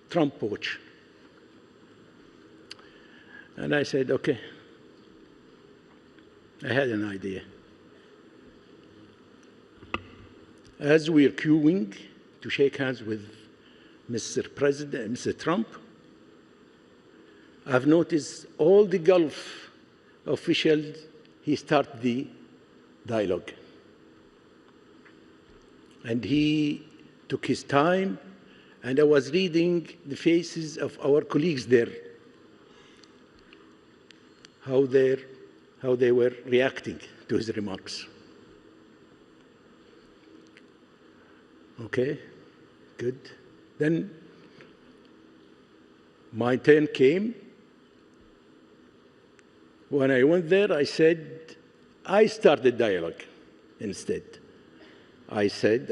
Trump watch. And I said, okay. I had an idea. As we're queuing to shake hands with Mr. Trump, I've noticed all the Gulf officials, he started the dialogue. And he took his time, and I was reading the faces of our colleagues there, how they were reacting to his remarks. Okay, good. Then my turn came. When I went there, I said, I started dialogue instead. I said,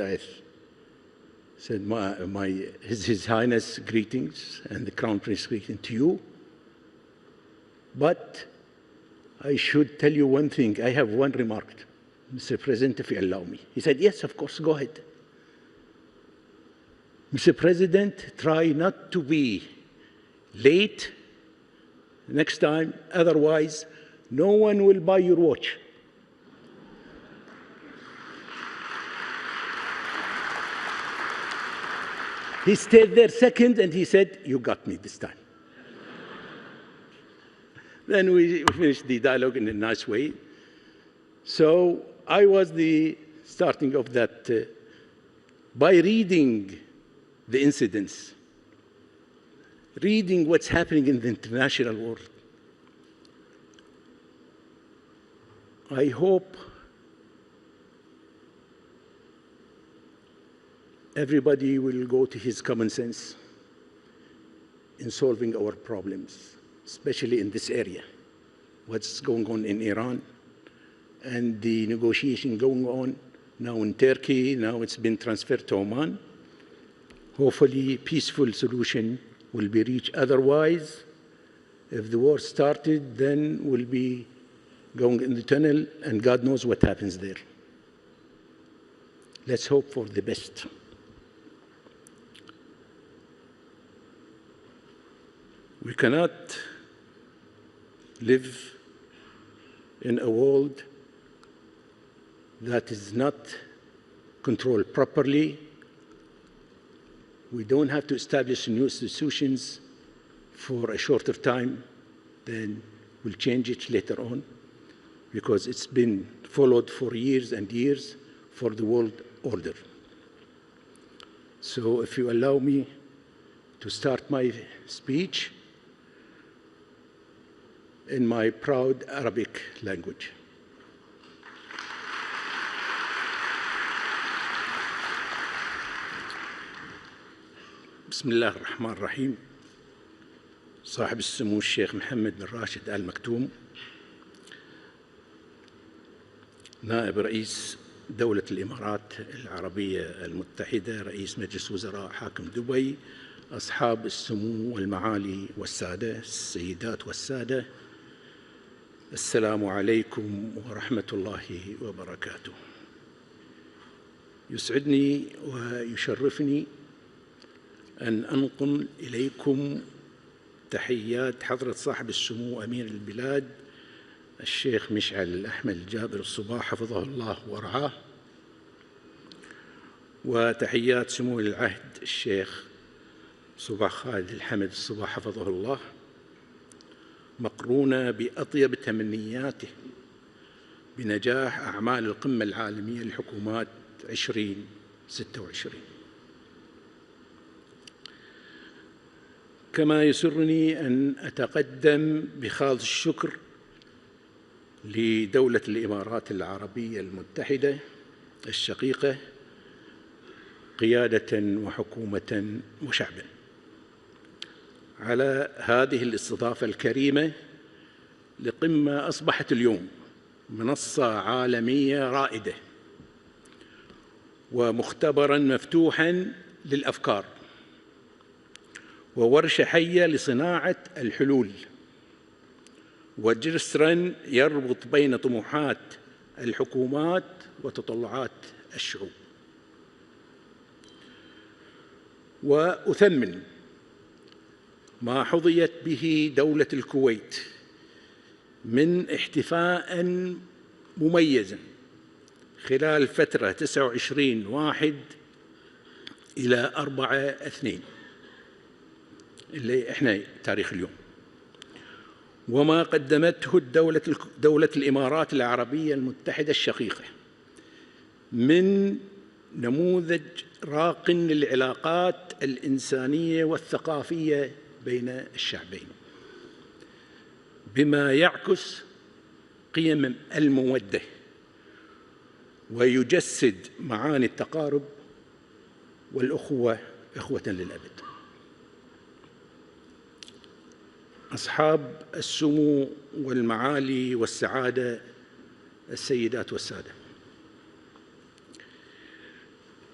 His Highness greetings and the Crown Prince greeting to you. But I should tell you one thing. I have one remark, Mr. President, if you allow me. He said, yes, of course, go ahead. Mr. President, try not to be late next time, otherwise no one will buy your watch. He stayed there second and he said, you got me this time. Then we finished the dialogue in a nice way. So I was the starting of that by reading the incidents, reading what's happening in the international world. I hope everybody will go to his common sense in solving our problems, especially in this area, what's going on in Iran and the negotiation going on now in Turkey. Now it's been transferred to Oman. Hopefully, peaceful solution will be reached. Otherwise, if the war started, then we'll be going in the tunnel, and God knows what happens there. Let's hope for the best. We cannot live in a world that is not controlled properly. We don't have to establish new institutions for a shorter time, then we'll change it later on, because it's been followed for years and years for the world order. So if you allow me to start my speech in my proud Arabic language. بسم الله الرحمن الرحيم. صاحب السمو الشيخ محمد بن راشد آل مكتوم، نائب رئيس دولة الإمارات العربية المتحدة، رئيس مجلس وزراء حاكم دبي، أصحاب السمو والمعالي والسادة، السيدات والسادة، السلام عليكم ورحمة الله وبركاته. يسعدني ويشرفني أن أنقل إليكم تحيات حضرة صاحب السمو أمير البلاد الشيخ مشعل أحمد الجابر الصباح حفظه الله ورعاه، وتحيات سمو العهد الشيخ صباح خالد الحمد الصباح حفظه الله، مقرونة بأطيب تمنياته بنجاح أعمال القمة العالمية للحكومات 2026. كما يسرني أن أتقدم بخالص الشكر لدولة الإمارات العربية المتحدة الشقيقة قيادة وحكومة وشعبا على هذه الاستضافة الكريمة لقمة أصبحت اليوم منصة عالمية رائدة ومختبراً مفتوحاً للأفكار وورشة حية لصناعة الحلول وجسراً يربط بين طموحات الحكومات وتطلعات الشعوب. وأثمن ما حظيت به دولة الكويت من احتفاء مميزا خلال فترة 29/1 إلى 4/2 اللي احنا تاريخ اليوم، وما قدمته دولة الإمارات العربية المتحدة الشقيقة من نموذج راق للعلاقات الإنسانية والثقافية بين الشعبين، بما يعكس قيم المودة ويجسد معاني التقارب والأخوة إخوة للأبد. أصحاب السمو والمعالي والسعادة، السيدات والسادة،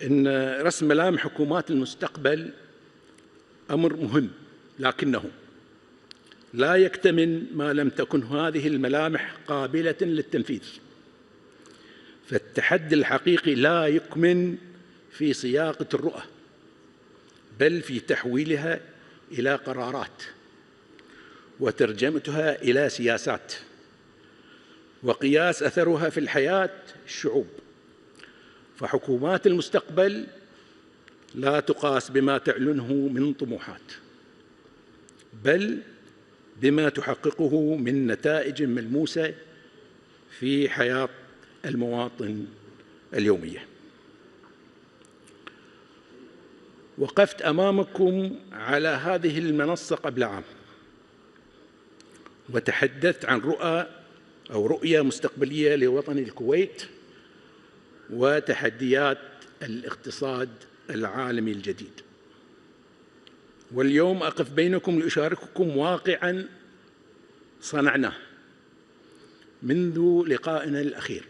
إن رسم ملامح حكومات المستقبل أمر مهم، لكنه لا يكتمل ما لم تكن هذه الملامح قابلة للتنفيذ. فالتحدي الحقيقي لا يكمن في صياغة الرؤى، بل في تحويلها إلى قرارات وترجمتها إلى سياسات وقياس أثرها في الحياة الشعوب. فحكومات المستقبل لا تقاس بما تعلنه من طموحات، بل بما تحققه من نتائج ملموسة في حياة المواطن اليومية. وقفت أمامكم على هذه المنصة قبل عام وتحدثت عن رؤية مستقبلية لوطن الكويت وتحديات الاقتصاد العالمي الجديد. واليوم أقف بينكم لأشارككم واقعاً صنعناه منذ لقائنا الأخير.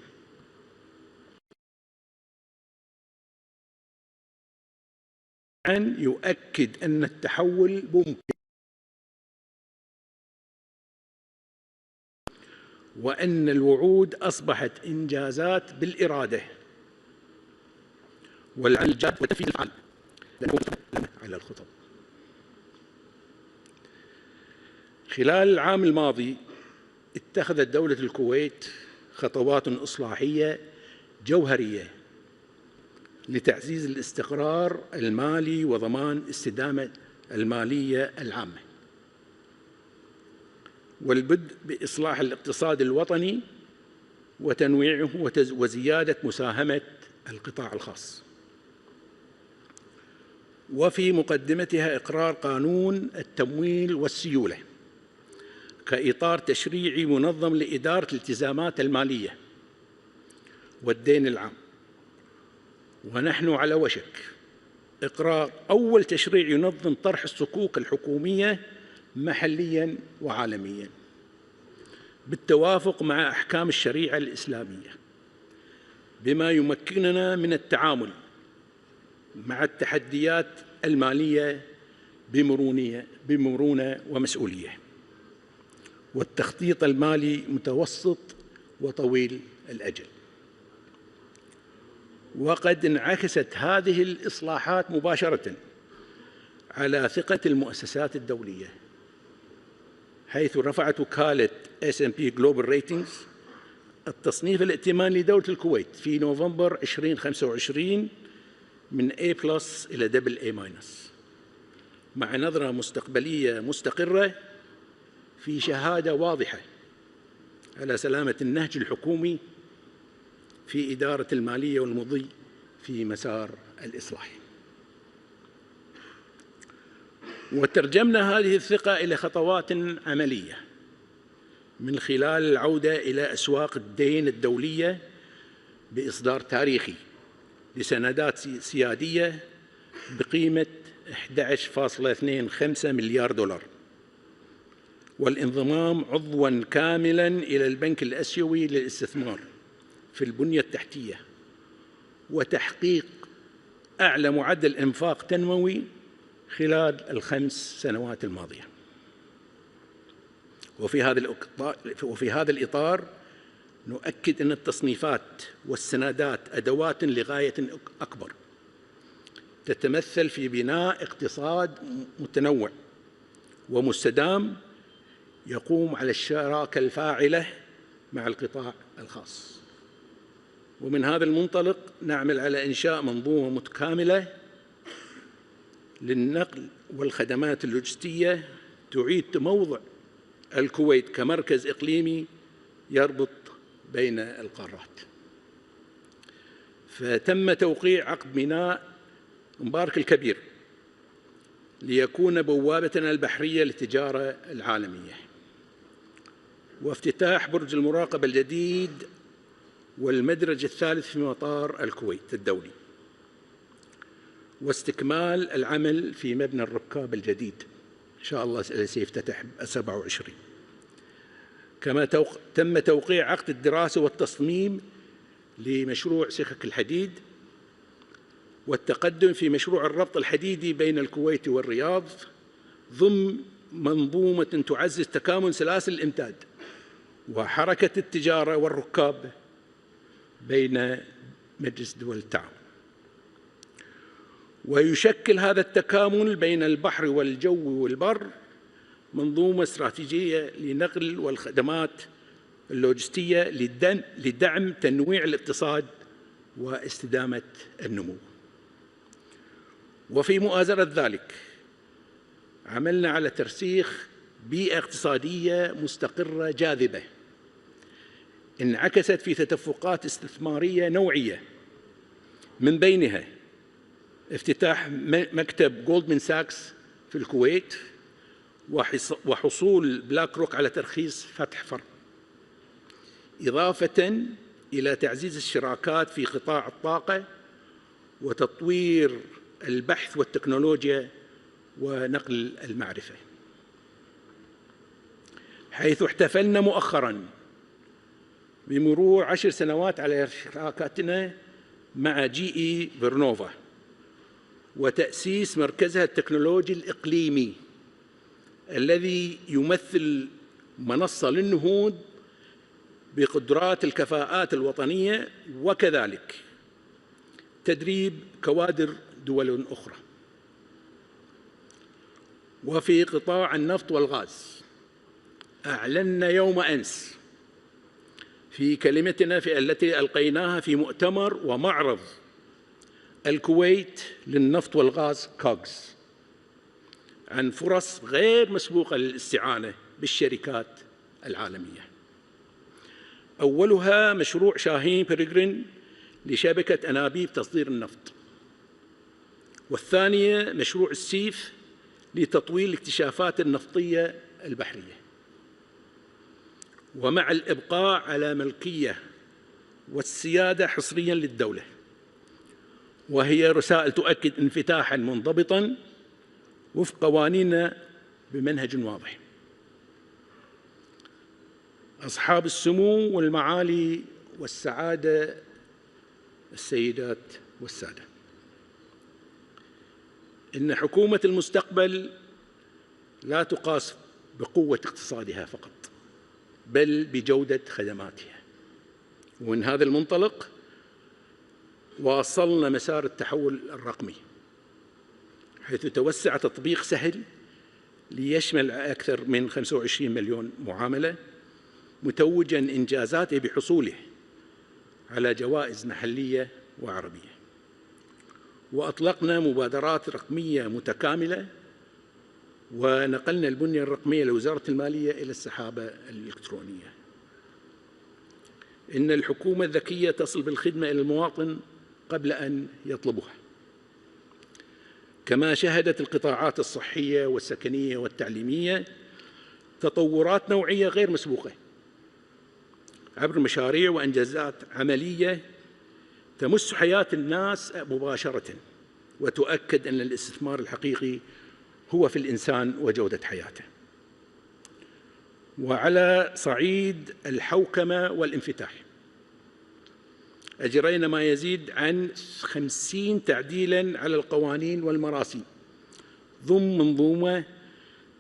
أن يؤكد أن التحول ممكن، وأن الوعود أصبحت إنجازات بالإرادة والعمل الجاد وتنفيذ الفعال على الخطط. خلال العام الماضي اتخذت دولة الكويت خطوات إصلاحية جوهرية لتعزيز الاستقرار المالي وضمان الاستدامة المالية العامة، والبدء بإصلاح الاقتصاد الوطني وتنويعه وزيادة مساهمة القطاع الخاص. وفي مقدمتها إقرار قانون التمويل والسيولة كإطار تشريعي منظم لإدارة الالتزامات المالية والدين العام. ونحن على وشك إقرار أول تشريع ينظم طرح الصكوك الحكومية محلياً وعالمياً بالتوافق مع أحكام الشريعة الإسلامية، بما يمكننا من التعامل مع التحديات المالية بمرونة ومسؤولية، والتخطيط المالي متوسط وطويل الأجل. وقد انعكست هذه الإصلاحات مباشرة على ثقة المؤسسات الدولية، حيث رفعت وكالة S&P Global Ratings التصنيف الائتماني لدولة الكويت في نوفمبر 2025 من A+ إلى AA- مع نظرة مستقبلية مستقرة في شهادة واضحة على سلامة النهج الحكومي في إدارة المالية والمضي في مسار الإصلاح. وترجمنا هذه الثقة إلى خطوات عملية من خلال العودة إلى أسواق الدين الدولية بإصدار تاريخي لسندات سيادية بقيمة 11.25 مليار دولار، والانضمام عضواً كاملاً إلى البنك الآسيوي للاستثمار في البنية التحتية، وتحقيق أعلى معدل إنفاق تنموي خلال ال5 سنوات الماضية. وفي هذا الإطار نؤكد أن التصنيفات والسندات أدوات لغاية أكبر تتمثل في بناء اقتصاد متنوع ومستدام يقوم على الشراكة الفاعلة مع القطاع الخاص. ومن هذا المنطلق نعمل على إنشاء منظومة متكاملة للنقل والخدمات اللوجستية تعيد تموضع الكويت كمركز إقليمي يربط بين القارات. فتم توقيع عقد ميناء مبارك الكبير ليكون بوابتنا البحرية للتجارة العالمية، وافتتاح برج المراقبة الجديد والمدرج الثالث في مطار الكويت الدولي، واستكمال العمل في مبنى الركاب الجديد إن شاء الله الذي سيفتتح 27. كما تم توقيع عقد الدراسة والتصميم لمشروع سكك الحديد والتقدم في مشروع الربط الحديدي بين الكويت والرياض ضمن منظومة تعزز تكامل سلاسل الإمداد وحركة التجارة والركاب بين مجلس دول التعاون. ويشكل هذا التكامل بين البحر والجو والبر منظومة استراتيجية لنقل والخدمات اللوجستية لدعم تنويع الاقتصاد واستدامة النمو. وفي مؤازرة ذلك عملنا على ترسيخ بيئة اقتصادية مستقرة جاذبة انعكست في تدفقات استثمارية نوعية، من بينها افتتاح مكتب جولدمان ساكس في الكويت وحصول بلاك روك على ترخيص فتح فرع، إضافة إلى تعزيز الشراكات في قطاع الطاقة وتطوير البحث والتكنولوجيا ونقل المعرفة، حيث احتفلنا مؤخراً بمرور 10 سنوات على شراكتنا مع GE فيرنوفا وتأسيس مركزها التكنولوجي الإقليمي الذي يمثل منصة للنهوض بقدرات الكفاءات الوطنية وكذلك تدريب كوادر دول أخرى. وفي قطاع النفط والغاز أعلنا يوم أمس في كلمتنا التي ألقيناها في مؤتمر ومعرض الكويت للنفط والغاز كوغز عن فرص غير مسبوقة للاستعانة بالشركات العالمية، أولها مشروع شاهين بيرغرين لشبكة أنابيب تصدير النفط، والثانية مشروع السيف لتطوير الاكتشافات النفطية البحرية، ومع الإبقاء على ملكية والسيادة حصرياً للدولة، وهي رسائل تؤكد انفتاحاً منضبطاً وفق قوانيننا بمنهج واضح. أصحاب السمو والمعالي والسعادة السيدات والسادة، إن حكومة المستقبل لا تقاس بقوة اقتصادها فقط بل بجودة خدماتها. ومن هذا المنطلق واصلنا مسار التحول الرقمي، حيث توسع تطبيق سهل ليشمل أكثر من 25 مليون معاملة، متوجاً إنجازاته بحصوله على جوائز محلية وعربية. وأطلقنا مبادرات رقمية متكاملة، ونقلنا البنية الرقمية لوزارة المالية إلى السحابة الإلكترونية. إن الحكومة الذكية تصل بالخدمة إلى المواطن قبل أن يطلبها. كما شهدت القطاعات الصحية والسكنية والتعليمية تطورات نوعية غير مسبوقة عبر مشاريع وإنجازات عملية تمس حياة الناس مباشرة، وتؤكد أن الاستثمار الحقيقي هو في الإنسان وجودة حياته. وعلى صعيد الحوكمة والانفتاح أجرينا ما يزيد عن 50 تعديلاً على القوانين والمراسيم ضمن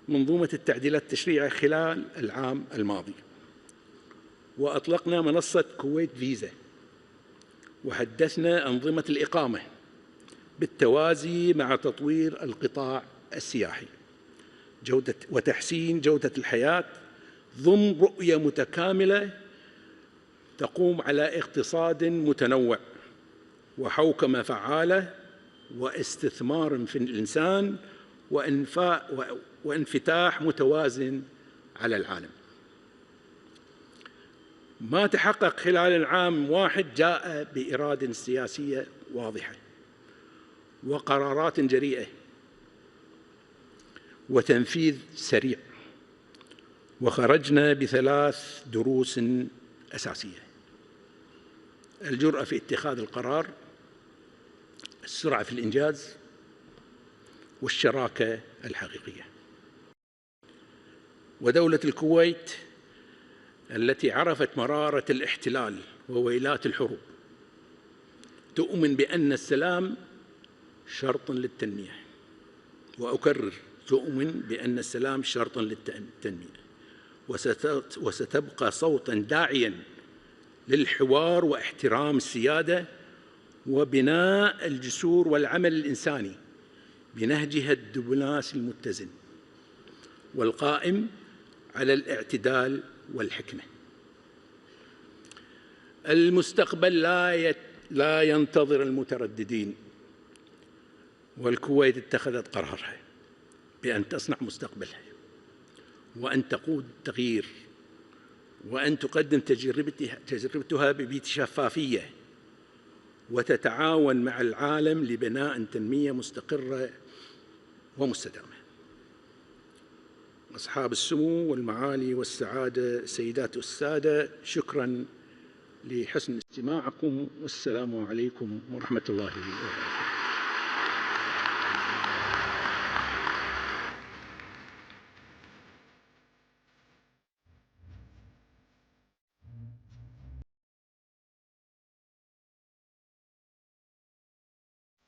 منظومة التعديلات التشريعية خلال العام الماضي. وأطلقنا منصة كويت فيزا، وحدثنا أنظمة الإقامة بالتوازي مع تطوير القطاع السياحي وتحسين جودة الحياة ضمن رؤية متكاملة تقوم على اقتصاد متنوع وحوكمة فعالة واستثمار في الإنسان وانفتاح متوازن على العالم. ما تحقق خلال العام واحد جاء بإرادة سياسية واضحة وقرارات جريئة وتنفيذ سريع، وخرجنا بثلاث دروس أساسية: الجرأة في اتخاذ القرار، السرعة في الإنجاز، والشراكة الحقيقية. ودولة الكويت التي عرفت مرارة الاحتلال وويلات الحروب تؤمن بأن السلام شرط للتنمية، وأكرر تؤمن بأن السلام شرط للتنمية، وستبقى صوتاً داعياً للحوار واحترام السيادة وبناء الجسور والعمل الإنساني بنهجها الدبلوماسي المتزن والقائم على الاعتدال والحكمة. المستقبل لا ينتظر المترددين، والكويت اتخذت قرارها بأن تصنع مستقبلها وأن تقود التغيير وأن تقدم تجربتها بشفافية وتتعاون مع العالم لبناء تنمية مستقرة ومستدامة. أصحاب السمو والمعالي والسعادة، السيدات والسادة، شكراً لحسن استماعكم، والسلام عليكم ورحمة الله وبركاته.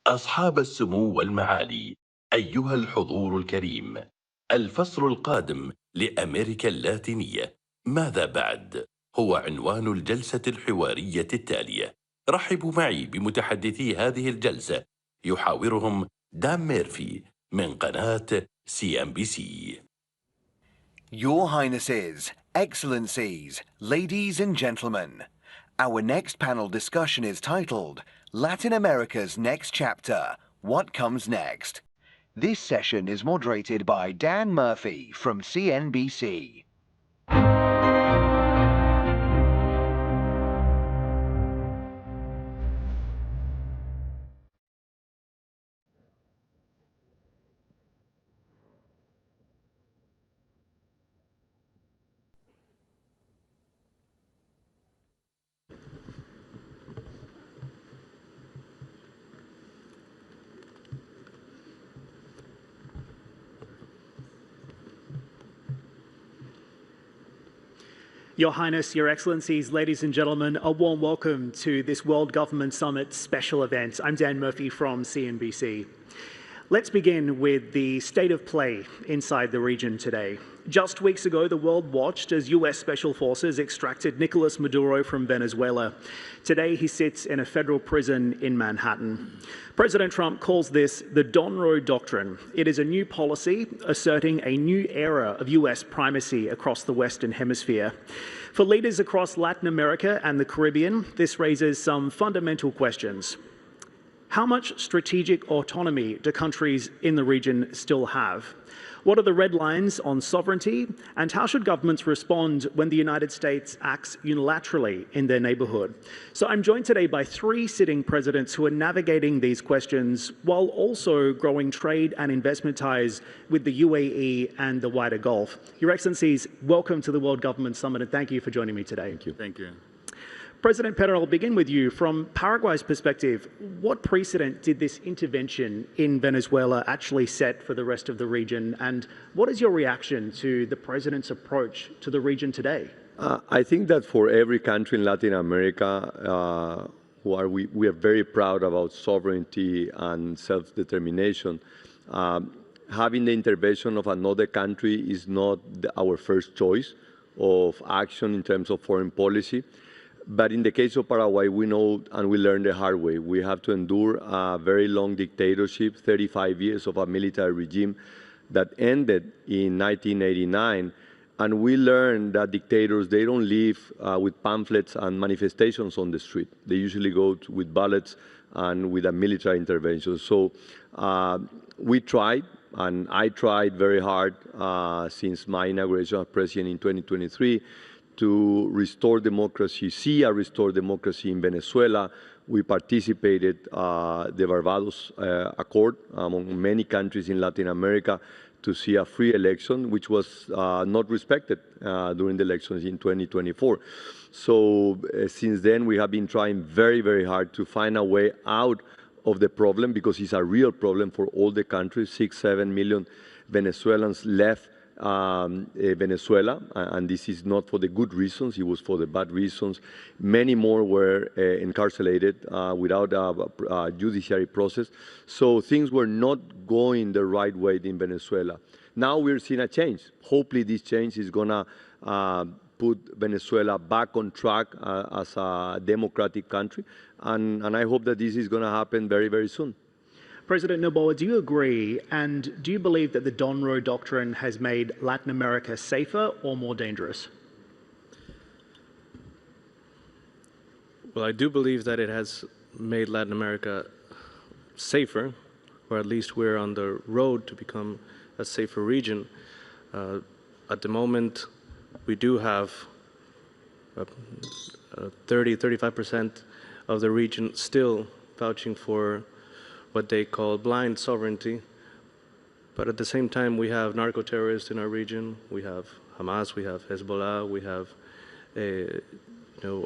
أصحاب السمو والمعالي، أيها الحضور الكريم، الفصل القادم لأمريكا اللاتينية ماذا بعد؟ هو عنوان الجلسة الحوارية التالية. رحبوا معي بمتحدثي هذه الجلسة، يحاورهم دان ميرفي من قناة CNBC. Your Highnesses, Excellencies, ladies and gentlemen, our next panel discussion is titled Latin America's Next Chapter, What Comes Next? This session is moderated by Dan Murphy from CNBC. Your Highness, Your Excellencies, ladies and gentlemen, a warm welcome to this World Government Summit special event. I'm Dan Murphy from CNBC. Let's begin with the state of play inside the region today. Just weeks ago, the world watched as US Special Forces extracted Nicolas Maduro from Venezuela. Today, he sits in a federal prison in Manhattan. President Trump calls this the Don Road Doctrine. It is a new policy asserting a new era of US primacy across the Western Hemisphere. For leaders across Latin America and the Caribbean, this raises some fundamental questions. How much strategic autonomy do countries in the region still have? What are the red lines on sovereignty? And how should governments respond when the United States acts unilaterally in their neighborhood? So I'm joined today by three sitting presidents who are navigating these questions while also growing trade and investment ties with the UAE and the wider Gulf. Your Excellencies, welcome to the World Government Summit, and thank you for joining me today. Thank you. Thank you. President Peña, I'll begin with you. From Paraguay's perspective, what precedent did this intervention in Venezuela actually set for the rest of the region? And what is your reaction to the President's approach to the region today? I think that for every country in Latin America, we are very proud about sovereignty and self-determination. Having the intervention of another country is not our first choice of action in terms of foreign policy. But in the case of Paraguay, we know and we learned the hard way. We have to endure a very long dictatorship, 35 years of a military regime that ended in 1989. And we learned that dictators, they don't live with pamphlets and manifestations on the street. They usually go with bullets and with a military intervention. So we tried, and I tried very hard since my inauguration as president in 2023 to restore democracy, see a restored democracy in Venezuela. We participated the Barbados Accord among many countries in Latin America to see a free election, which was not respected during the elections in 2024. So since then, we have been trying very, very hard to find a way out of the problem, because it's a real problem for all the countries. 6-7 million Venezuelans left Venezuela, and this is not for the good reasons, it was for the bad reasons. Many more were incarcerated without a judiciary process. So things were not going the right way in Venezuela. Now we're seeing a change. Hopefully this change is going to put Venezuela back on track as a democratic country, and I hope that this is going to happen very, very soon. President Noboa, do you agree, and do you believe that the Donroe Doctrine has made Latin America safer or more dangerous? Well, I do believe that it has made Latin America safer, or at least we're on the road to become a safer region. At the moment, we do have 30–35% of the region still vouching for what they call blind sovereignty. But at the same time, we have narco-terrorists in our region. We have Hamas, we have Hezbollah, we have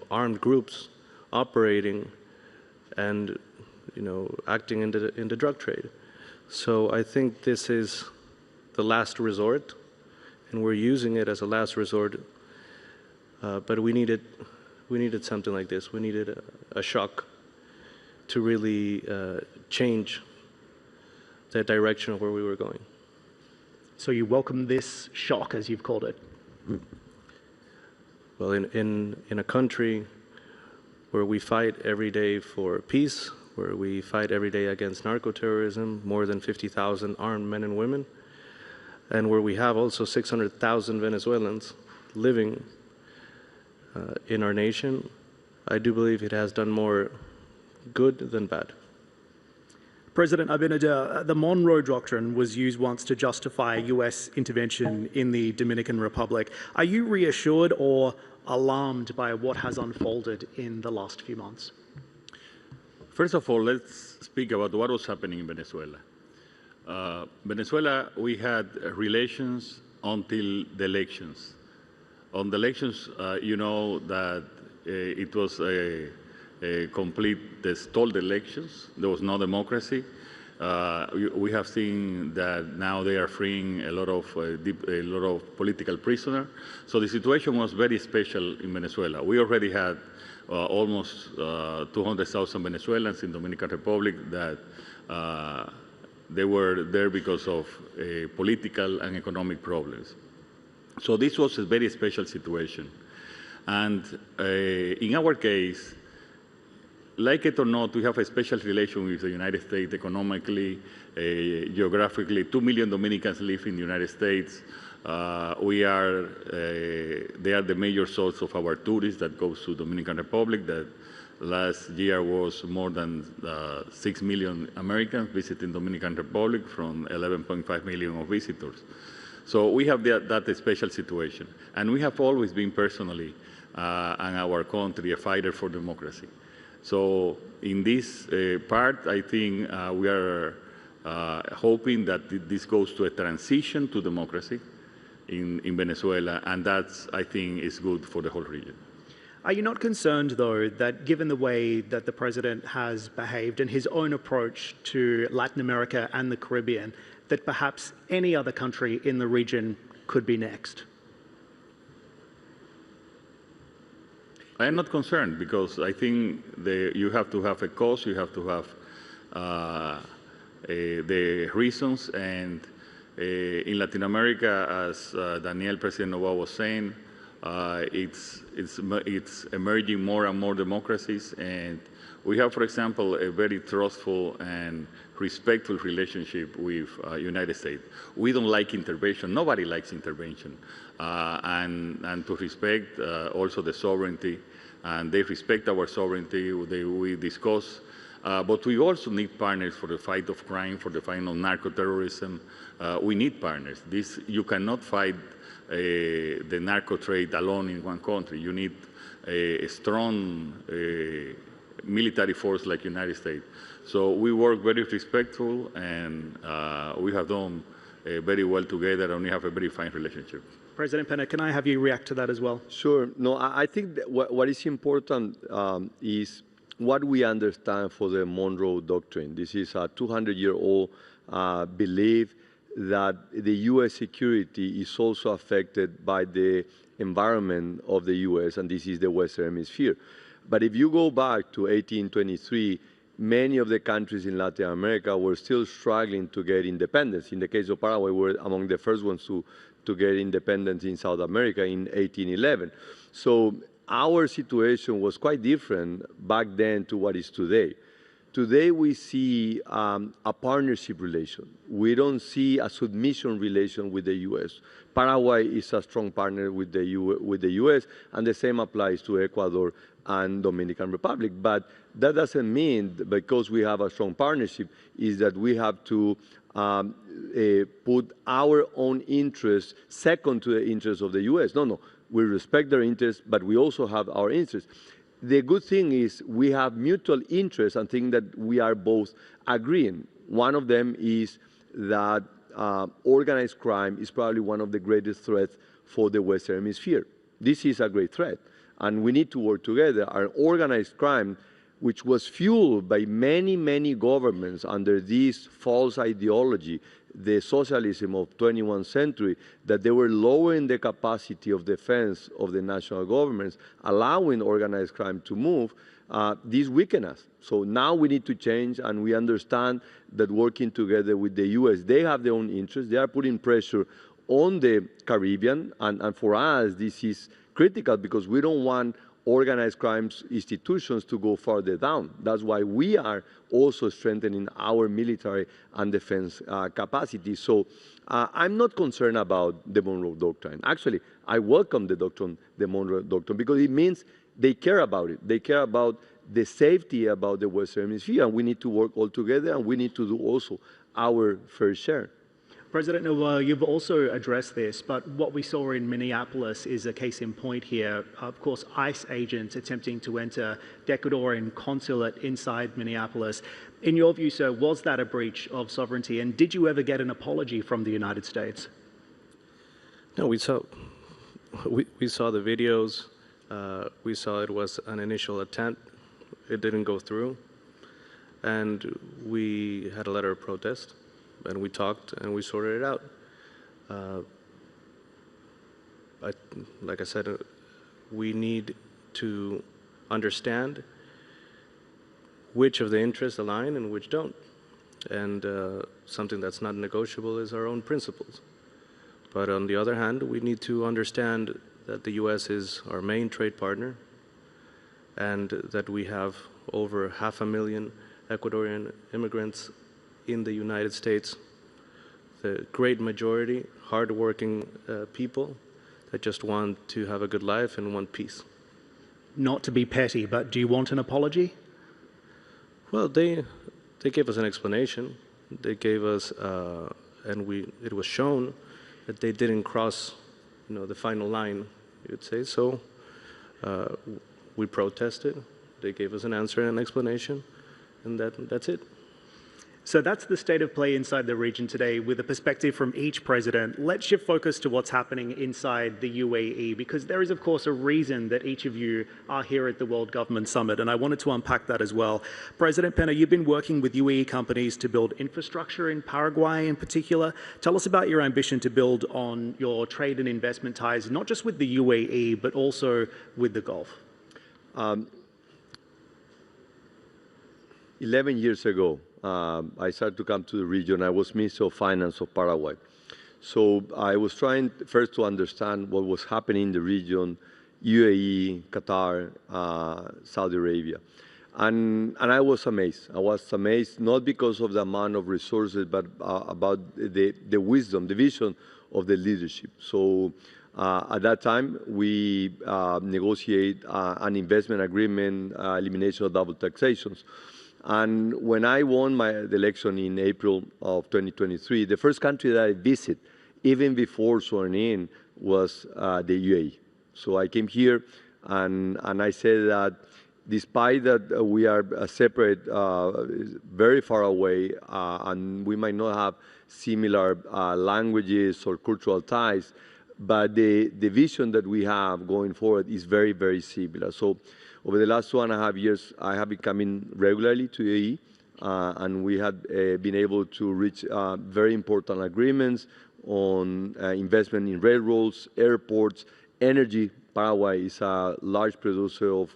armed groups operating and acting in the drug trade. So I think this is the last resort, and we're using it as a last resort. But we needed something like this. We needed a shock to really change the direction of where we were going. So you welcome this shock, as you've called it? Well, in a country where we fight every day for peace, where we fight every day against narco-terrorism, more than 50,000 armed men and women, and where we have also 600,000 Venezuelans living in our nation, I do believe it has done more good than bad. President Abinader, the Monroe Doctrine was used once to justify U.S. intervention in the Dominican Republic. Are you reassured or alarmed by what has unfolded in the last few months? First of all, let's speak about what was happening in Venezuela. Venezuela, we had relations until the elections. On the elections, you know that it was a complete stalled elections. There was no democracy. We have seen that now they are freeing a lot of political prisoners. So the situation was very special in Venezuela. We already had almost 200,000 Venezuelans in Dominican Republic that they were there because of political and economic problems. So this was a very special situation. And in our case, like it or not, we have a special relation with the United States economically, geographically. 2 million Dominicans live in the United States. They are the major source of our tourists that goes to Dominican Republic. That last year was more than 6 million Americans visiting Dominican Republic from 11.5 million of visitors. So we have that special situation. And we have always been personally, in our country, a fighter for democracy. So in this part, I think we are hoping that this goes to a transition to democracy in Venezuela, and that's, I think, is good for the whole region. Are you not concerned, though, that given the way that the president has behaved and his own approach to Latin America and the Caribbean, that perhaps any other country in the region could be next? I am not concerned, because I think you have to have a cause, you have to have the reasons, and in Latin America, as President Noboa was saying, it's emerging more and more democracies, and we have, for example, a very trustful and respectful relationship with United States. We don't like intervention. Nobody likes intervention. And to respect also the sovereignty, and they respect our sovereignty. We discuss, but we also need partners for the fight of crime, for the fight of narco-terrorism. We need partners. You cannot fight the narco trade alone in one country. You need a strong military force like United States. So we work very respectful, and we have done very well together, and we have a very fine relationship. President Peña, can I have you react to that as well? Sure. No, I think that what is important is what we understand for the Monroe Doctrine. This is a 200-year-old belief that the U.S. security is also affected by the environment of the U.S., and this is the Western Hemisphere. But if you go back to 1823, many of the countries in Latin America were still struggling to get independence. In the case of Paraguay, we were among the first ones to get independence in South America in 1811. So our situation was quite different back then to what is today. Today we see a partnership relation. We don't see a submission relation with the U.S. Paraguay is a strong partner with the U.S., and the same applies to Ecuador and Dominican Republic. But that doesn't mean, because we have a strong partnership, is that we have to put our own interests second to the interests of the U.S. No. We respect their interests, but we also have our interests. The good thing is we have mutual interests and things that we are both agreeing. One of them is that organized crime is probably one of the greatest threats for the Western Hemisphere. This is a great threat, and we need to work together. Our organized crime, which was fueled by many, many governments under this false ideology, the socialism of 21st century, that they were lowering the capacity of defense of the national governments, allowing organized crime to move, this weakened us. So now we need to change, and we understand that working together with the U.S., they have their own interests. They are putting pressure on the Caribbean, and for us, this is critical because we don't want organized crimes institutions to go further down. That's why we are also strengthening our military and defense capacity. So I'm not concerned about the Monroe Doctrine. Actually, I welcome the Monroe Doctrine, because it means they care about it. They care about the safety about the Western Hemisphere, and we need to work all together, and we need to do also our fair share. President Noboa, you've also addressed this, but what we saw in Minneapolis is a case in point here. Of course, ICE agents attempting to enter the Ecuadorian consulate inside Minneapolis. In your view, sir, was that a breach of sovereignty, and did you ever get an apology from the United States? No, we saw the videos. We saw it was an initial attempt. It didn't go through, and we had a letter of protest. And we talked and we sorted it out. Like I said, we need to understand which of the interests align and which don't. And something that's not negotiable is our own principles. But on the other hand, we need to understand that the U.S. is our main trade partner, and that we have over 500,000 Ecuadorian immigrants in the United States, the great majority, hardworking people that just want to have a good life and want peace. Not to be petty, but do you want an apology? Well, they gave us an explanation. They gave us, it was shown that they didn't cross, the final line, you'd say. So we protested. They gave us an answer and an explanation, and that's it. So that's the state of play inside the region today, with a perspective from each president. Let's shift focus to what's happening inside the UAE, because there is, of course, a reason that each of you are here at the World Government Summit, and I wanted to unpack that as well. President Peña, you've been working with UAE companies to build infrastructure in Paraguay in particular. Tell us about your ambition to build on your trade and investment ties, not just with the UAE, but also with the Gulf. 11 years ago, I started to come to the region. I was Minister of Finance of Paraguay. So I was trying first to understand what was happening in the region, UAE, Qatar, Saudi Arabia. And I was amazed. I was amazed not because of the amount of resources, but about the wisdom, the vision of the leadership. So at that time, we negotiate an investment agreement, elimination of double taxations. And when I won the election in April of 2023, the first country that I visited, even before sworn in, was the UAE. So I came here and I said that despite that we are separate, very far away, and we might not have similar languages or cultural ties, but the vision that we have going forward is very, very similar. So over the last 2.5 years, I have been coming regularly to UAE, and we had been able to reach very important agreements on investment in railroads, airports, energy. Paraguay is a large producer of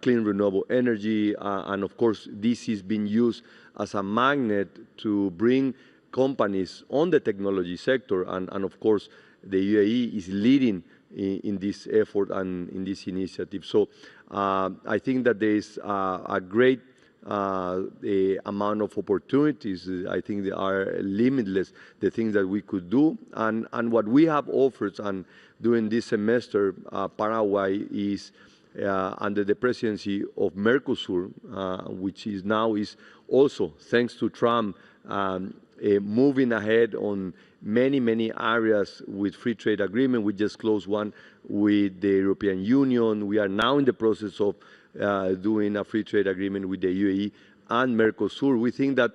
clean renewable energy, and of course this is being used as a magnet to bring companies on the technology sector, and of course the UAE is leading in this effort and in this initiative. So I think that there is a great amount of opportunities. I think they are limitless, the things that we could do, and what we have offered, and during this semester, Paraguay is under the presidency of Mercosur, which is now also, thanks to Trump, moving ahead on many areas with free trade agreement. We just closed one with the European Union. We are now in the process of doing a free trade agreement with the UAE and Mercosur. We think that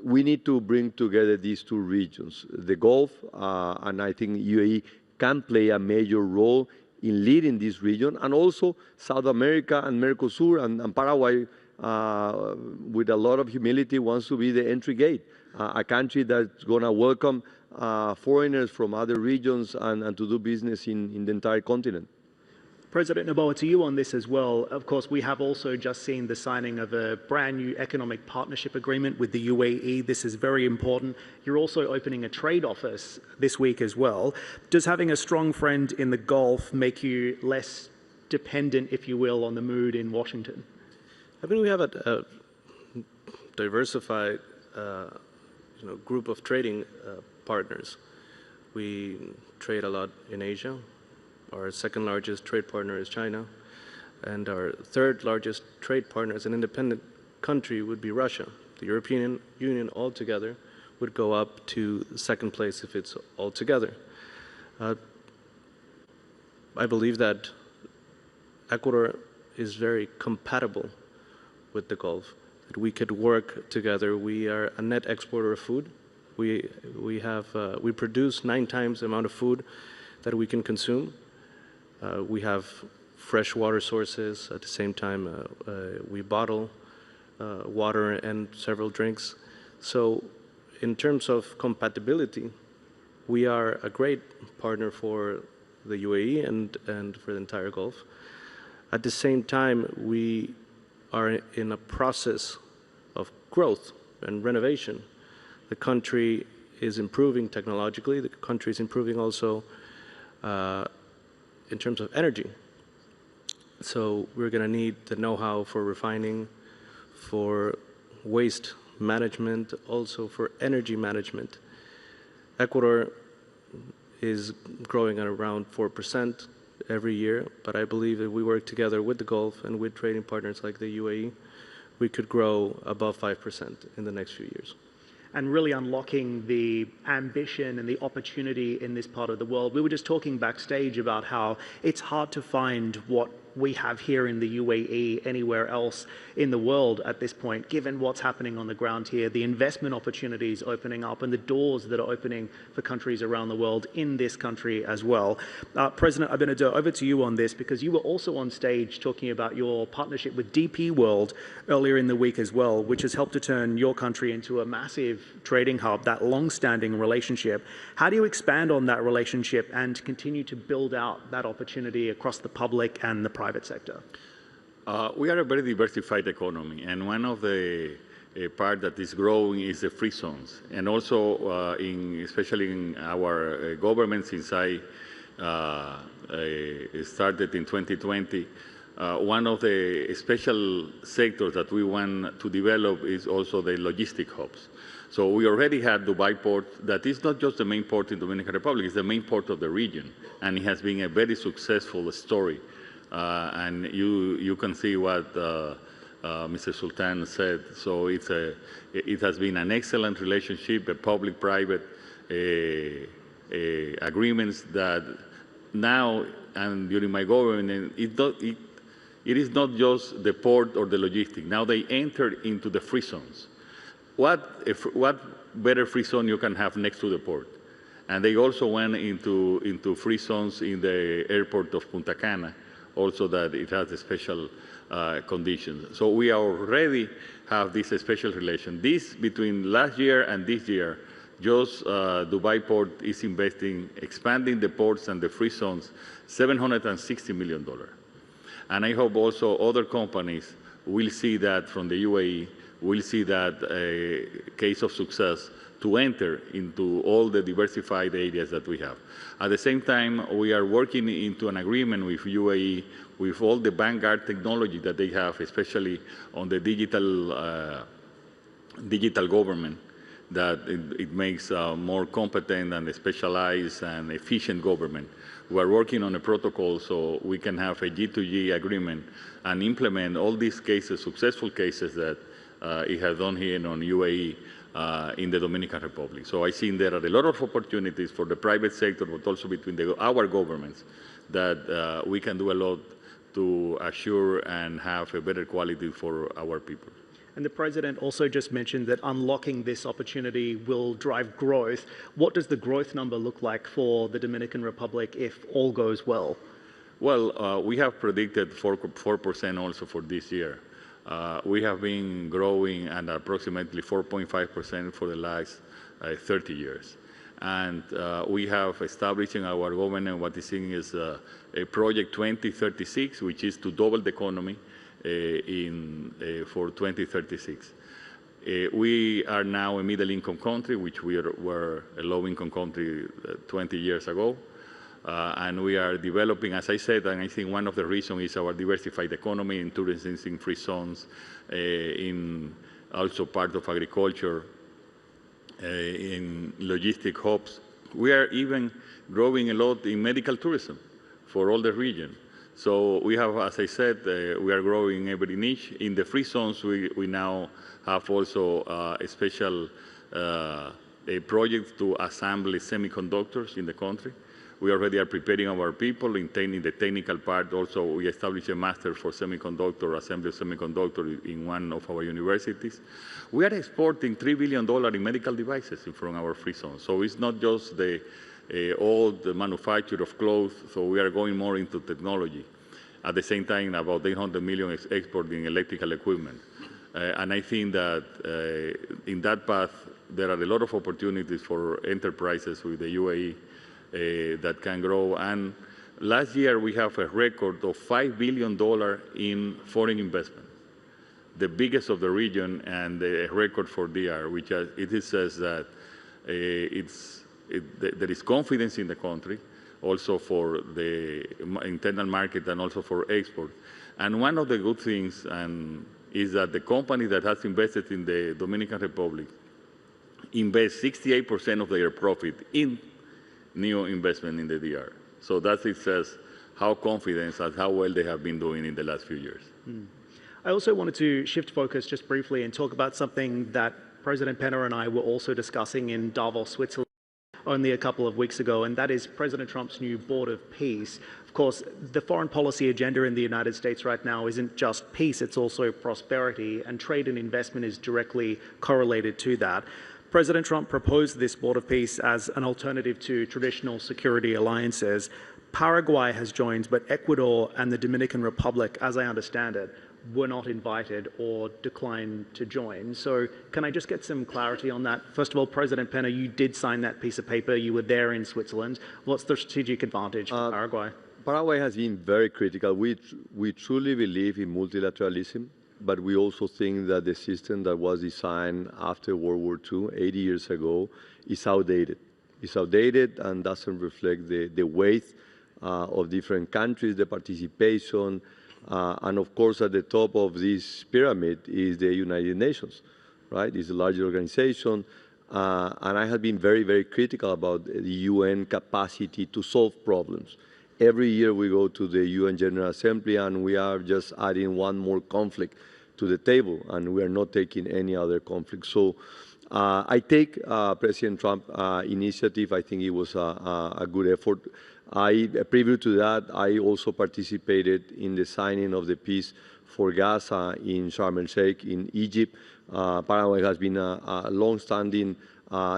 we need to bring together these two regions, the Gulf, and I think UAE can play a major role in leading this region, and also South America and Mercosur, and Paraguay, with a lot of humility, wants to be the entry gate, a country that's going to welcome foreigners from other regions and to do business in the entire continent. President Noboa, to you on this as well. Of course, we have also just seen the signing of a brand new economic partnership agreement with the UAE. This is very important. You're also opening a trade office this week as well. Does having a strong friend in the Gulf make you less dependent, if you will, on the mood in Washington? I mean, we have a diversified group of trading partners. We trade a lot in Asia. Our second largest trade partner is China, and our third largest trade partner as an independent country would be Russia. The European Union altogether would go up to second place if it's all together. I believe that Ecuador is very compatible with the Gulf, that we could work together. We are a net exporter of food. We produce 9 times the amount of food that we can consume. We have fresh water sources. At the same time, we bottle water and several drinks. So in terms of compatibility, we are a great partner for the UAE and for the entire Gulf. At the same time, we are in a process of growth and renovation. The country is improving technologically. The country is improving also in terms of energy. So we're going to need the know-how for refining, for waste management, also for energy management. Ecuador is growing at around 4% every year, but I believe if we work together with the Gulf and with trading partners like the UAE, we could grow above 5% in the next few years. And really unlocking the ambition and the opportunity in this part of the world. We were just talking backstage about how it's hard to find what we have here in the UAE anywhere else in the world at this point, given what's happening on the ground here, the investment opportunities opening up and the doors that are opening for countries around the world in this country as well. President Abinadar, over to you on this, because you were also on stage talking about your partnership with DP World earlier in the week as well, which has helped to turn your country into a massive trading hub, that long-standing relationship. How do you expand on that relationship and continue to build out that opportunity across the public and the private sector? We are a very diversified economy, and one of the part that is growing is the free zones. And also, especially in our government, since I started in 2020, one of the special sectors that we want to develop is also the logistic hubs. So we already had Dubai port that is not just the main port in the Dominican Republic, it's the main port of the region. And it has been a very successful story. And you can see what Mr. Sultan said. So it has been an excellent relationship, a public-private agreements that now and during my government, it is not just the port or the logistic. Now they enter into the free zones. What better free zone you can have next to the port? And they also went into free zones in the airport of Punta Cana, also that it has a special conditions. So we already have this special relation. This, between last year and this year, just Dubai Port is investing, expanding the ports and the free zones, $760 million. And I hope also other companies will see that from the UAE, will see that a case of success to enter into all the diversified areas that we have. At the same time, we are working into an agreement with UAE with all the vanguard technology that they have, especially on the digital government, that it makes more competent and specialized and efficient government. We are working on a protocol so we can have a G2G agreement and implement all these cases, successful cases that it has done here in UAE in the Dominican Republic. So I think there are a lot of opportunities for the private sector, but also between our governments, that we can do a lot to assure and have a better quality for our people. And the President also just mentioned that unlocking this opportunity will drive growth. What does the growth number look like for the Dominican Republic if all goes well? Well, we have predicted 4% also for this year. We have been growing at approximately 4.5% for the last 30 years. And we have established in our government what is seen as a Project 2036, which is to double the economy for 2036. We are now a middle-income country, which we were a low-income country 20 years ago. And we are developing, as I said, and I think one of the reasons is our diversified economy in tourism, in free zones, in also part of agriculture, in logistic hubs. We are even growing a lot in medical tourism for all the region. So we have, as I said, we are growing every niche. In the free zones, we now have also a special a project to assemble semiconductors in the country. We already are preparing our people in the technical part. Also, we established a master for semiconductor, assembly of semiconductor in one of our universities. We are exporting $3 billion in medical devices from our free zone. So it's not just the old manufacture of clothes, so we are going more into technology. At the same time, about 800 million exporting electrical equipment. And I think that in that path, there are a lot of opportunities for enterprises with the UAE that can grow. And last year, we have a record of $5 billion in foreign investment, the biggest of the region, and a record for DR, which it says that there is confidence in the country, also for the internal market and also for export. And one of the good things is that the company that has invested in the Dominican Republic invest 68% of their profit in new investment in the DR. So that it says how confident and how well they have been doing in the last few years. I also wanted to shift focus just briefly and talk about something that President Peña and I were also discussing in Davos, Switzerland, only a couple of weeks ago, and that is President Trump's new Board of Peace. Of course, the foreign policy agenda in the United States right now isn't just peace, it's also prosperity, and trade and investment is directly correlated to that. President Trump proposed this Board of Peace as an alternative to traditional security alliances. Paraguay has joined, but Ecuador and the Dominican Republic, as I understand it, were not invited or declined to join. So can I just get some clarity on that? First of all, President Peña, you did sign that piece of paper. You were there in Switzerland. What's the strategic advantage for Paraguay? Paraguay has been very critical. We truly believe in multilateralism. but we also think that the system that was designed after World War II, 80 years ago, is outdated. It's outdated and doesn't reflect the weight of different countries, the participation, and of course at the top of this pyramid is the United Nations, right? It's a large organization, and I have been very, very critical about the UN capacity to solve problems. Every year we go to the UN General Assembly and we are just adding one more conflict to the table, and we are not taking any other conflict. So I take President Trump's initiative. I think it was a good effort. Previous to that, I also participated in the signing of the peace for Gaza in Sharm el-Sheikh in Egypt. Paraguay has been a long-standing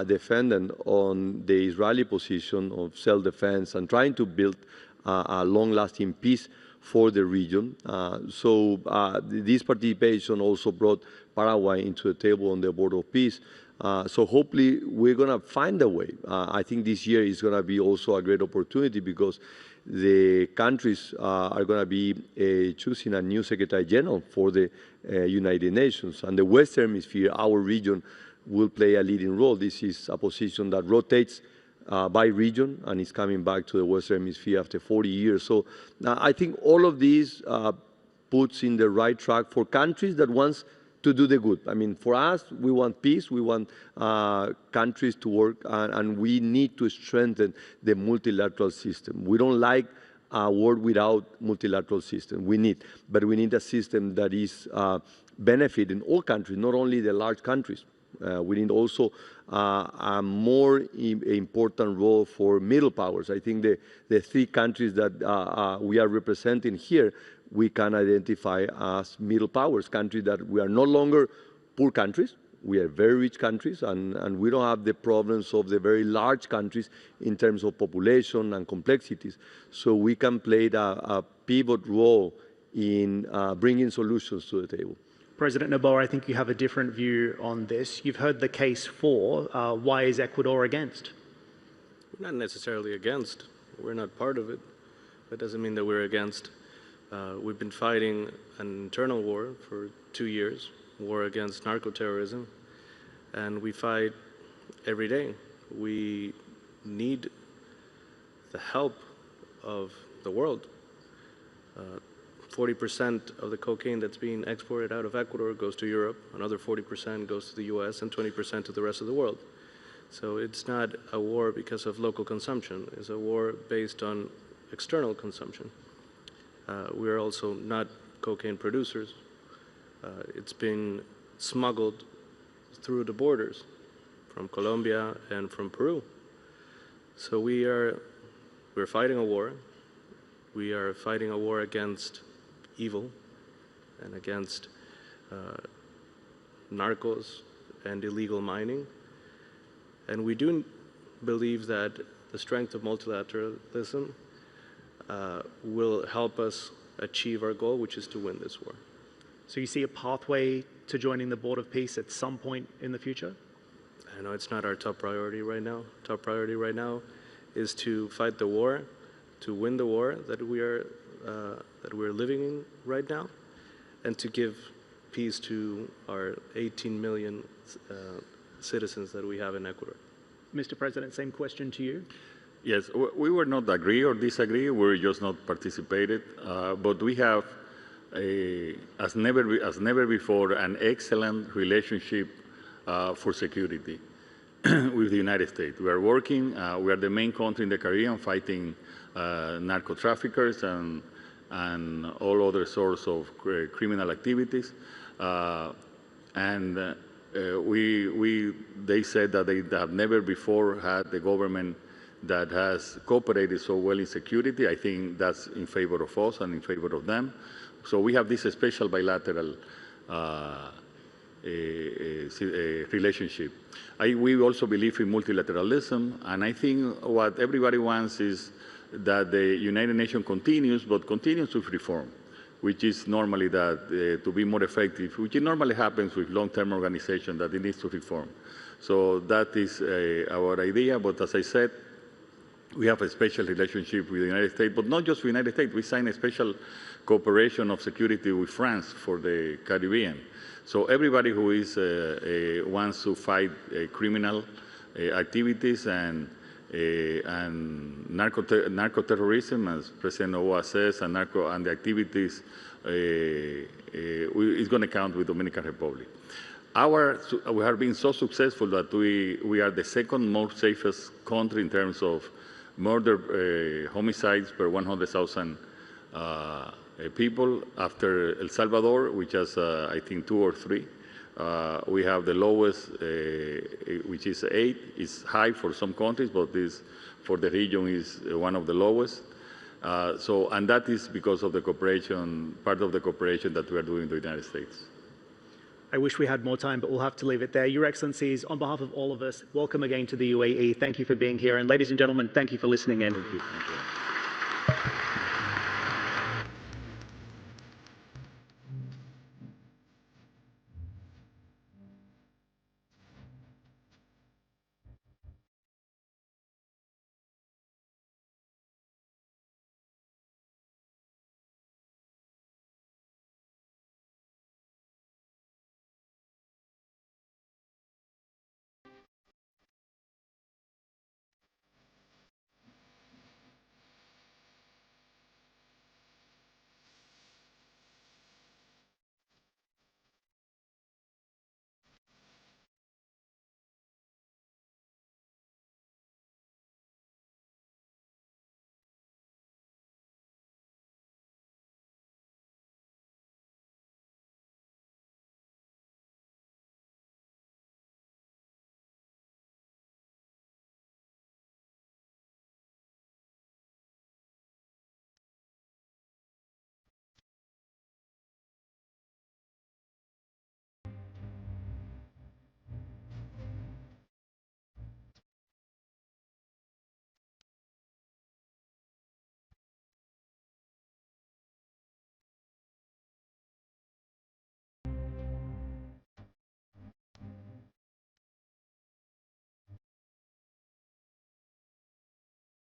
defendant on the Israeli position of self-defense and trying to build a long-lasting peace for the region. So this participation also brought Paraguay into the table on the Board of Peace. So hopefully we're going to find a way. I think this year is going to be also a great opportunity because the countries are going to be choosing a new Secretary General for the United Nations. And the Western Hemisphere, our region, will play a leading role. This is a position that rotates by region and is coming back to the Western Hemisphere after 40 years. So I think all of these puts in the right track for countries that wants to do the good. I mean, for us, we want peace, we want countries to work, and we need to strengthen the multilateral system. We don't like a world without multilateral system. We need a system that is benefiting all countries, not only the large countries. We need also a more important role for middle powers. I think the three countries that we are representing here, we can identify as middle powers, countries that we are no longer poor countries. We are very rich countries, and we don't have the problems of the very large countries in terms of population and complexities. So we can play a pivot role in bringing solutions to the table. President Noboa, I think you have a different view on this. You've heard the case for. Why is Ecuador against? We're not necessarily against. We're not part of it. That doesn't mean that we're against. We've been fighting an internal war for 2 years, war against narco-terrorism, and we fight every day. We need the help of the world. 40% of the cocaine that's being exported out of Ecuador goes to Europe, another 40% goes to the US, and 20% to the rest of the world. So it's not a war because of local consumption. It's a war based on external consumption. We're also not cocaine producers. It's been smuggled through the borders from Colombia and from Peru. So we're fighting a war. We are fighting a war against evil and against narcos and illegal mining. And we do believe that the strength of multilateralism will help us achieve our goal, which is to win this war. So you see a pathway to joining the Board of Peace at some point in the future? I know it's not our top priority right now. Top priority right now is to fight the war, to win the war that we're living in right now, and to give peace to our 18 million citizens that we have in Ecuador. Mr. President, same question to you. Yes, we were not agree or disagree. We're just not participated, but we have, as never before, an excellent relationship for security with the United States. We are working. We are the main country in the Caribbean fighting narco traffickers and all other sorts of criminal activities. They said that they have never before had the government that has cooperated so well in security. I think that's in favor of us and in favor of them. So we have this special bilateral relationship. We also believe in multilateralism, and I think what everybody wants is that the United Nations continues, but continues with reform, which is normally that to be more effective, which normally happens with long-term organizations, that it needs to reform. So that is our idea, but as I said, We have a special relationship with the United States, but not just with the United States. We signed a special cooperation of security with France for the Caribbean. So everybody who is wants to fight criminal activities and narco-terrorism, as President Noboa says, and the activities is going to count with Dominican Republic. We have been so successful that we are the second most safest country in terms of murder homicides per 100,000 people after El Salvador, which has, I think, 2 or 3. We have the lowest, which is 8. It's high for some countries, but this for the region is one of the lowest. And that is because of the cooperation, part of the cooperation that we are doing with the United States. I wish we had more time, but we'll have to leave it there. Your Excellencies, on behalf of all of us, welcome again to the UAE. Thank you for being here. And ladies and gentlemen, thank you for listening in. Thank you. Thank you.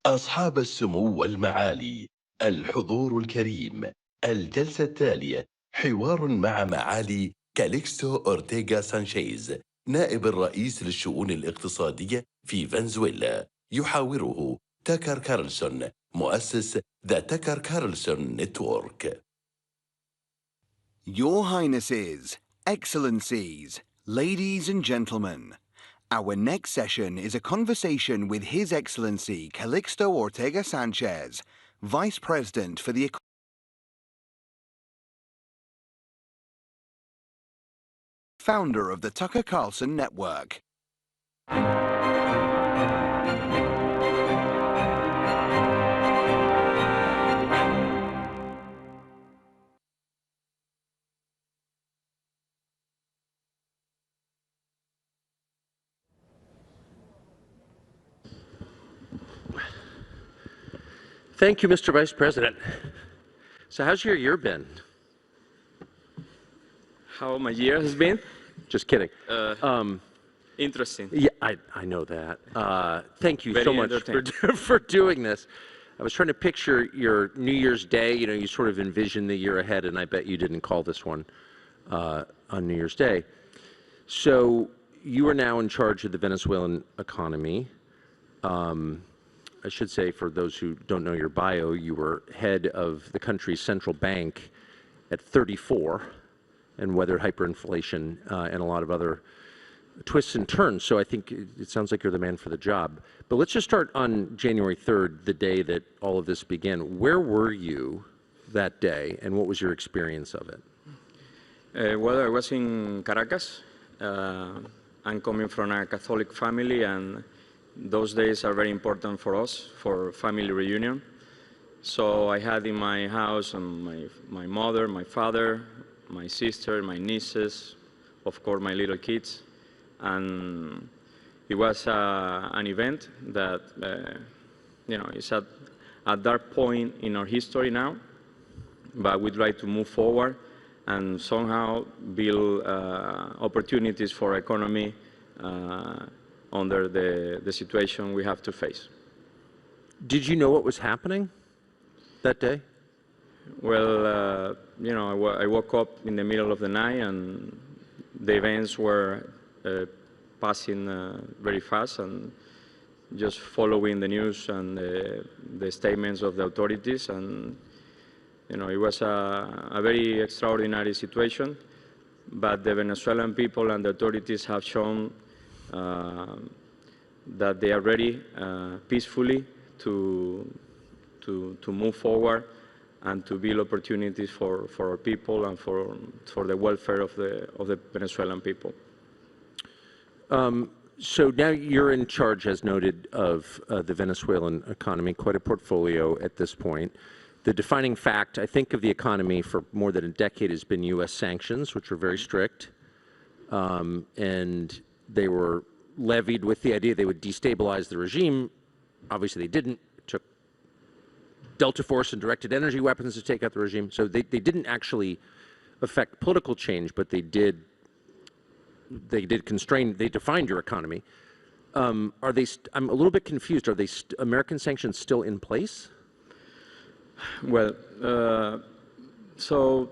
أصحاب السمو والمعالي، الحضور الكريم، الجلسة التالية حوار مع معالي كاليكستو أورتيغا سانشيز، نائب الرئيس للشؤون الاقتصادية في فنزويلا. يحاوره تاكر كارلسون، مؤسس The Tucker Carlson Network. Your Highnesses, Excellencies, ladies and gentlemen, our next session is a conversation with His Excellency Calixto Ortega Sánchez, Vice President for the founder of the Tucker Carlson Network. Thank you, Mr. Vice President. So how's your year been? How my year has been? Just kidding. Interesting. Yeah, I know that. Thank you Very so much for doing this. I was trying to picture your New Year's Day. You know, you sort of envision the year ahead, and I bet you didn't call this one on New Year's Day. So you are now in charge of the Venezuelan economy. I should say, for those who don't know your bio, you were head of the country's central bank at 34 and weathered hyperinflation and a lot of other twists and turns. So I think it sounds like you're the man for the job. But let's just start on January 3rd, the day that all of this began. Where were you that day, and what was your experience of it? Well, I was in Caracas. I'm coming from a Catholic family, and those days are very important for us, for family reunion. So I had in my house my mother, my father, my sister, my nieces, of course my little kids. And it was an event that, you know, is at that point in our history now, but we try to move forward and somehow build opportunities for economy under the situation we have to face. Did you know what was happening that day? Well, you know, I woke up in the middle of the night and the events were passing very fast, and just following the news and the statements of the authorities. And, you know, it was a very extraordinary situation, but the Venezuelan people and the authorities have shown that they are ready peacefully to move forward and to build opportunities for our people and for the welfare of the Venezuelan people. So now you're in charge, as noted, of the Venezuelan economy, quite a portfolio at this point. The defining fact, I think, of the economy for more than a decade has been U.S. sanctions, which were very strict, and they were levied with the idea they would destabilize the regime. Obviously, they didn't. It took Delta Force and directed energy weapons to take out the regime. So they didn't actually affect political change, but they did constrain, they defined your economy. Are they, I'm a little bit confused, are they American sanctions still in place? Well, so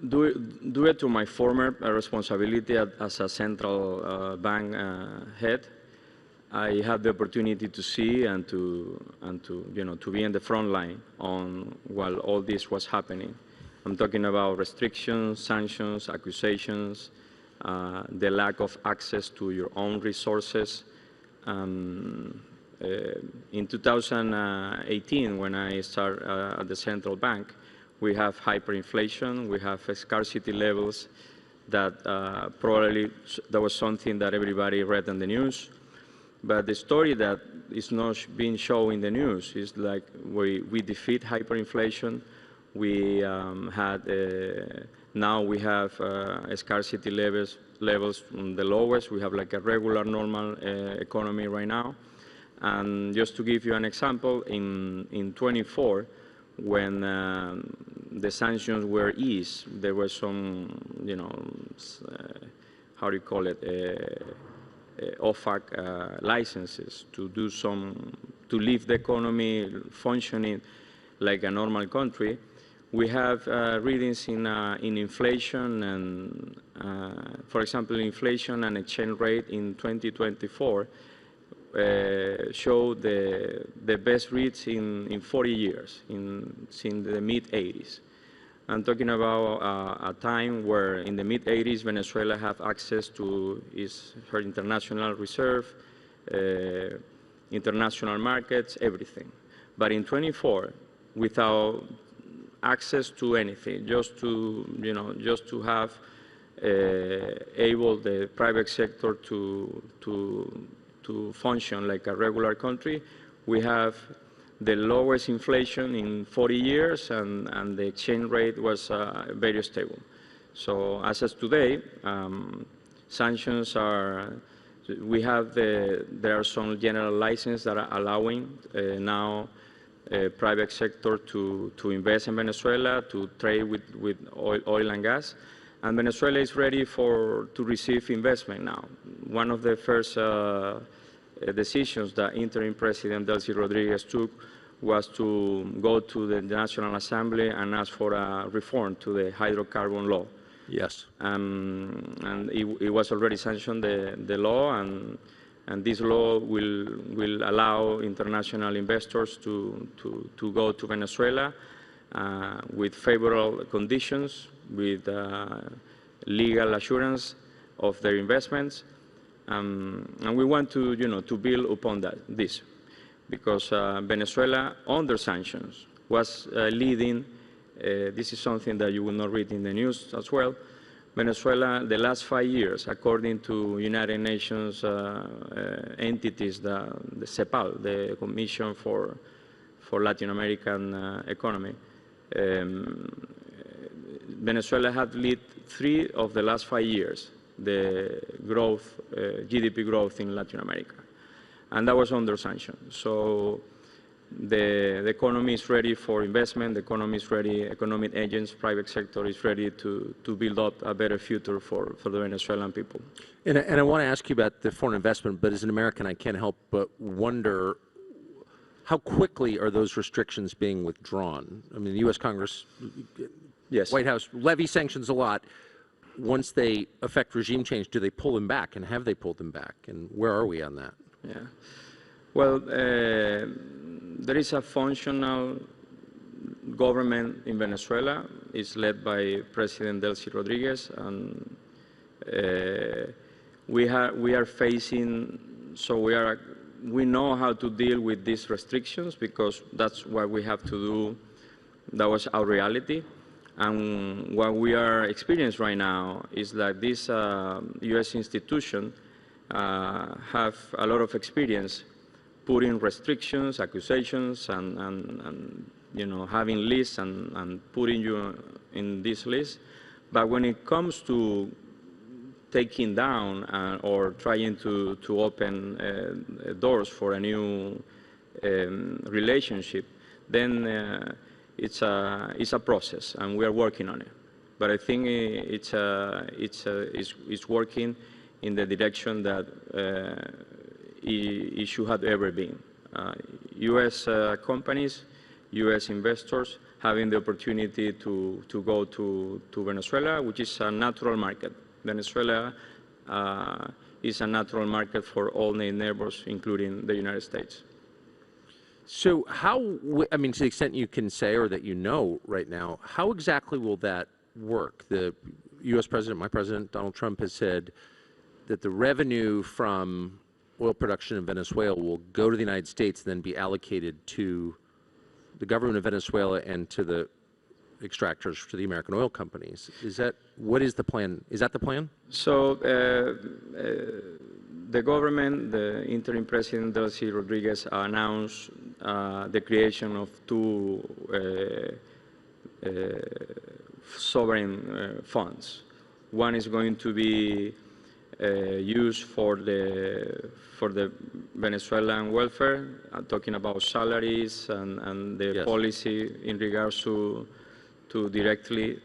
due to my former responsibility as a central bank head, I had the opportunity to see and to you know, to be in the front line on while all this was happening. I'm talking about restrictions, sanctions, accusations, the lack of access to your own resources. In 2018, when I started at the central bank, we have hyperinflation, we have scarcity levels that probably that was something that everybody read in the news. But the story that is not being shown in the news is like we defeat hyperinflation. We now we have scarcity levels the lowest. We have like a regular, normal economy right now. And just to give you an example, in 24, when the sanctions were eased, there were some, you know, how do you call it, OFAC licenses to do some, to leave the economy functioning like a normal country. We have readings in inflation and, for example, inflation and exchange rate in 2024 show the best reads in 40 years, since the mid-80s. I'm talking about a time where in the mid-80s, Venezuela have access to her international reserve, international markets, everything. But in 24, without access to anything, just to, you know, just to have able the private sector to function like a regular country, we have the lowest inflation in 40 years, and the exchange rate was very stable. So as of today, sanctions are, there are some general licenses that are allowing now private sector to invest in Venezuela, to trade with oil and gas. And Venezuela is ready to receive investment now. One of the first decisions that interim President Delcy Rodriguez took was to go to the National Assembly and ask for a reform to the hydrocarbon law. Yes. And it was already sanctioned, the law, and this law will allow international investors to go to Venezuela with favorable conditions, with legal assurance of their investments. And we want to, you know, to build upon this, because Venezuela, under sanctions, was leading. This is something that you will not read in the news as well. Venezuela, the last 5 years, according to United Nations entities, the CEPAL, the Commission for Latin American Economy, Venezuela had led 3 of the last 5 years the growth, GDP growth in Latin America, and that was under sanctions. So the economy is ready for investment, the economy is ready, economic agents, private sector is ready to build up a better future for the Venezuelan people. And I want to ask you about the foreign investment, but as an American, I can't help but wonder, how quickly are those restrictions being withdrawn? I mean, the U.S. Congress, Yes. White House levy sanctions a lot. Once they affect regime change, do they pull them back, and have they pulled them back? And where are we on that? Yeah. Well, there is a functional government in Venezuela. It's led by President Delcy Rodriguez, and we are facing. So we know how to deal with these restrictions because that's what we have to do. That was our reality. And what we are experiencing right now is that this U.S. institution have a lot of experience putting restrictions, accusations, and you know, having lists and putting you in this list. But when it comes to taking down or trying to open doors for a new relationship, then it's a process, and we are working on it. But I think it's working in the direction that it should have ever been. U.S. Companies, U.S. investors having the opportunity to go to Venezuela, which is a natural market. Venezuela is a natural market for all neighbors, including the United States. So how, I mean, to the extent you can say or that you know right now, how exactly will that work? The U.S. President, my president, Donald Trump, has said that the revenue from oil production in Venezuela will go to the United States and then be allocated to the government of Venezuela and to the extractors, to the American oil companies. Is that, what is the plan? Is that the plan? So the government, the interim president, Delcy Rodriguez, announced the creation of two sovereign funds. One is going to be used for the Venezuelan welfare, talking about salaries and the Yes. policy in regards to directly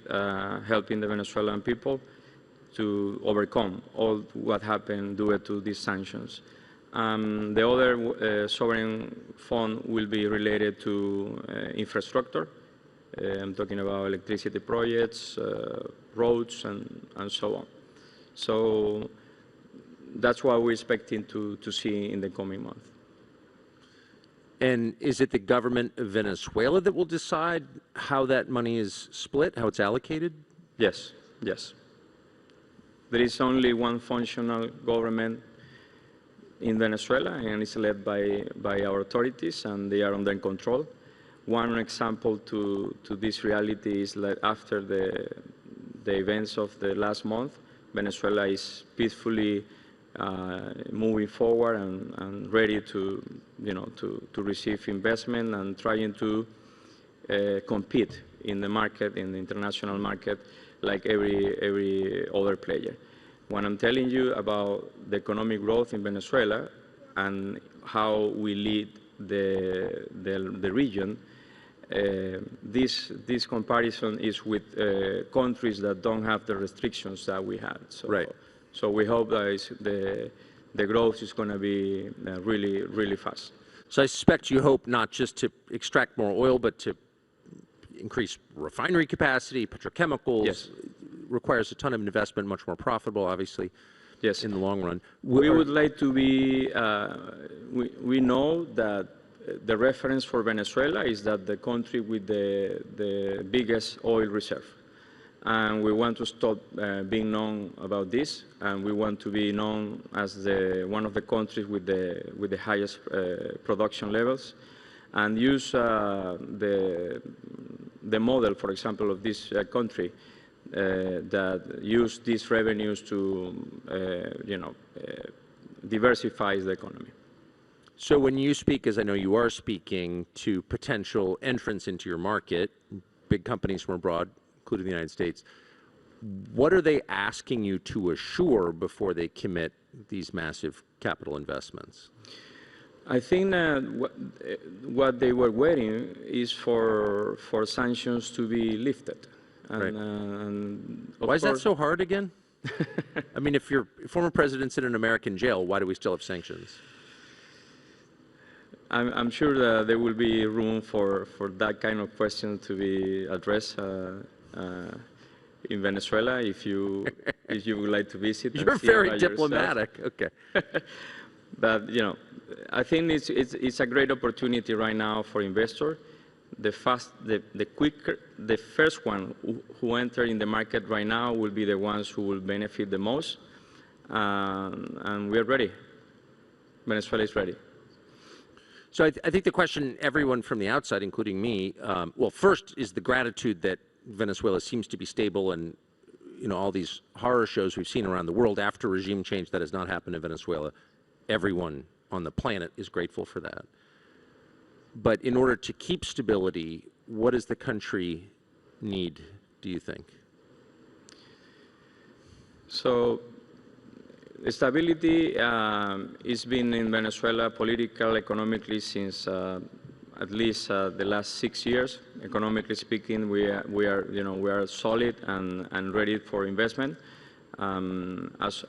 helping the Venezuelan people to overcome all what happened due to these sanctions. The other sovereign fund will be related to infrastructure. I'm talking about electricity projects, roads, and so on. So that's what we're expecting to see in the coming month. And is it the government of Venezuela that will decide how that money is split, how it's allocated? Yes, yes. There is only one functional government in Venezuela, and it's led by our authorities, and they are under control. One example to this reality is that after the events of the last month, Venezuela is peacefully moving forward and ready to, you know, to receive investment and trying to compete in the market, in the international market, like every other player. When I'm telling you about the economic growth in Venezuela and how we lead the region, this comparison is with countries that don't have the restrictions that we had. So, right. So we hope that the growth is going to be really, really fast. So I suspect you hope not just to extract more oil, but to increase refinery capacity, petrochemicals. Yes. Requires a ton of investment, much more profitable, obviously, yes, in the long run. We would like to be, we know that the reference for Venezuela is that the country with the biggest oil reserve. And we want to stop being known about this, and we want to be known as one of the countries with the highest production levels, and use the model, for example, of this country that use these revenues to, you know, diversify the economy. So when you speak, as I know you are speaking, to potential entrants into your market, big companies from abroad, including the United States, what are they asking you to assure before they commit these massive capital investments? I think that what they were waiting is for sanctions to be lifted. And, right. And why is that so hard again? I mean, if your former president's in an American jail, why do we still have sanctions? I'm sure that there will be room for that kind of question to be addressed in Venezuela if you would like to visit. You're very diplomatic. Okay. But I think it's a great opportunity right now for investors. The first one who enter in the market right now will be the ones who will benefit the most, and we're ready. Venezuela is ready. So I think the question everyone from the outside, including me, well, first is the gratitude that Venezuela seems to be stable, and all these horror shows we've seen around the world after regime change that has not happened in Venezuela. Everyone on the planet is grateful for that. But in order to keep stability, what does the country need, do you think? So stability has been in Venezuela political, economically since at least the last 6 years. Economically speaking, we are solid and ready for investment. As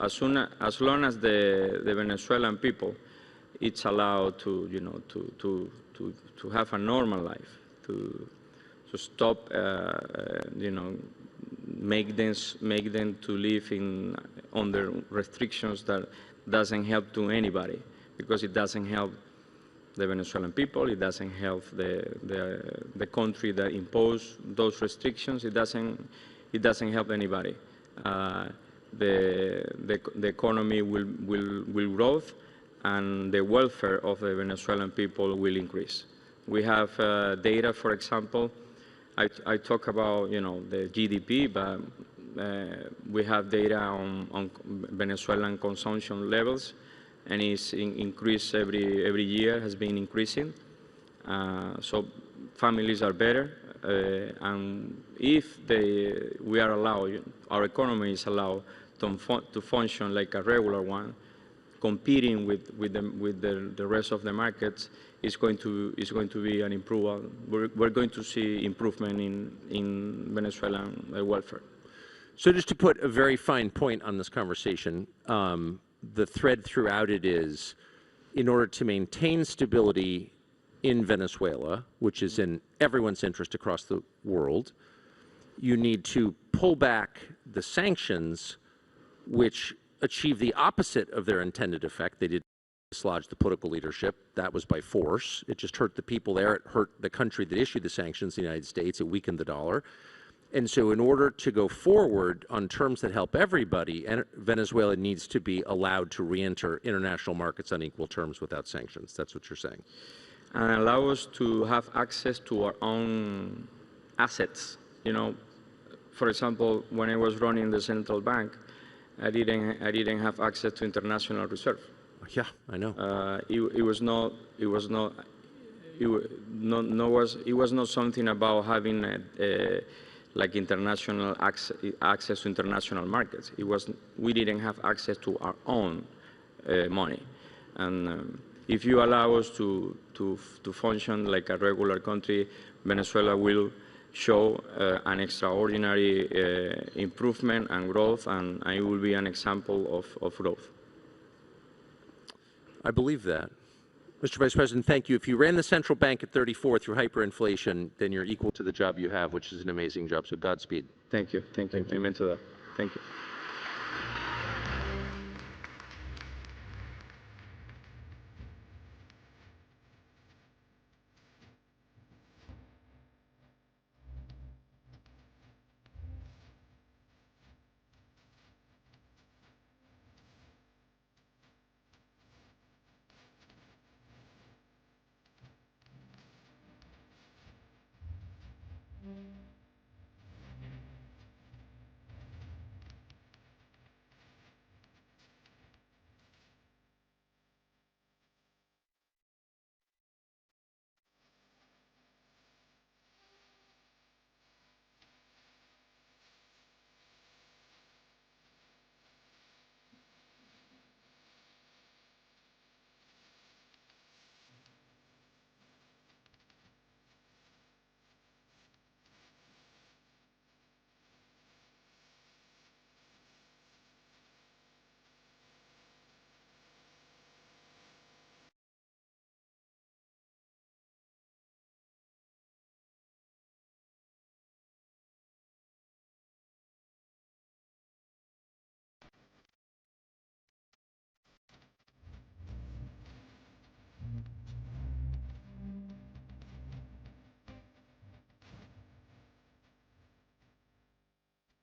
long as the Venezuelan people, it's allowed to have a normal life, to stop make them to live under restrictions that doesn't help to anybody, because it doesn't help the Venezuelan people, it doesn't help the country that imposed those restrictions, it doesn't help anybody. The economy will grow, and the welfare of the Venezuelan people will increase. We have data, for example, I talk about the GDP, but we have data on Venezuelan consumption levels, and it's increased every year, has been increasing. So families are better, and if we are allowed, our economy is allowed to function like a regular one, competing with the rest of the markets, is going to be an improvement. We're going to see improvement in Venezuelan welfare. So just to put a very fine point on this conversation, the thread throughout it is, in order to maintain stability in Venezuela, which is in everyone's interest across the world, you need to pull back the sanctions, which achieve the opposite of their intended effect. They did dislodge the political leadership. That was by force. It just hurt the people there. It hurt the country that issued the sanctions, the United States. It weakened the dollar. And so in order to go forward on terms that help everybody, Venezuela needs to be allowed to re-enter international markets on equal terms without sanctions. That's what you're saying. And allow us to have access to our own assets. For example, when I was running the central bank, I didn't have access to international reserve. Yeah, I know. It was not something about having like international access to international markets. We didn't have access to our own money, and if you allow us to function like a regular country, Venezuela will show an extraordinary improvement and growth, and it will be an example of growth. I believe that. Mr. Vice President, thank you. If you ran the central bank at 34 through hyperinflation, then you're equal to the job you have, which is an amazing job. So Godspeed. Thank you. Thank you. Amen to that. Thank you.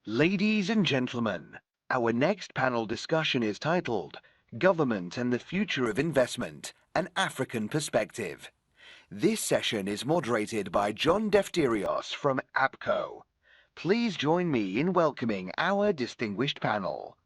Ladies and gentlemen, our next panel discussion is titled Government and the Future of Investment, an African Perspective. This session is moderated by John Defterios from APCO. Please join me in welcoming our distinguished panel.